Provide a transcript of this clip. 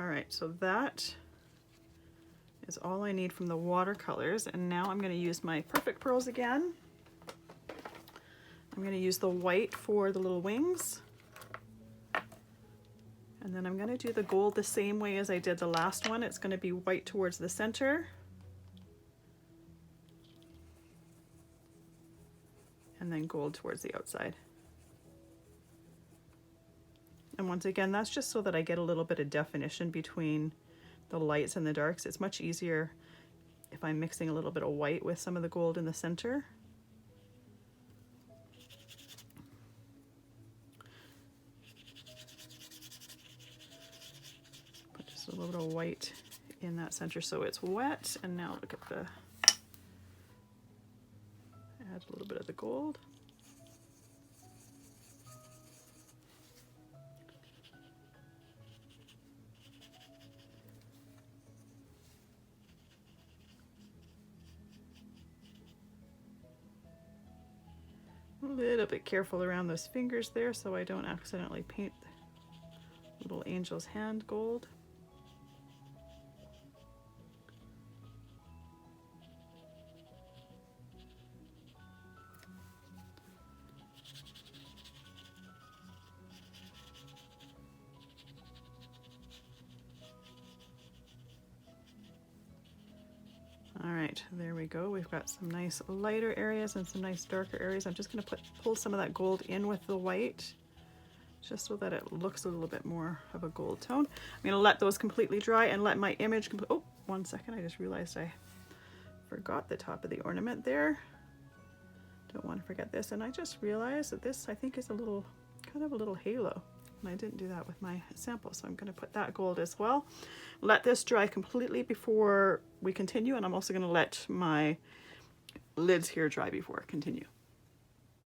All right, so that is all I need from the watercolors, and now I'm going to use my Perfect Pearls again. I'm going to use the white for the little wings, and then I'm going to do the gold the same way as I did the last one. It's going to be white towards the center, and then gold towards the outside. And once again, that's just so that I get a little bit of definition between the lights and the darks. It's much easier if I'm mixing a little bit of white with some of the gold in the center. Put just a little bit of white in that center so it's wet. And now look at the, add a little bit of the gold. A little bit careful around those fingers there so I don't accidentally paint the little angel's hand gold. All right, there we go. We've got some nice lighter areas and some nice darker areas. I'm just going to pull some of that gold in with the white, just so that it looks a little bit more of a gold tone. I'm going to let those completely dry and let my image oh, 1 second, I just realized I forgot the top of the ornament there. Don't want to forget this, and I just realized that this, I think, is a little, kind of a little halo. And I didn't do that with my sample, so I'm going to put that gold as well. Let this dry completely before we continue, and I'm also going to let my lids here dry before I continue.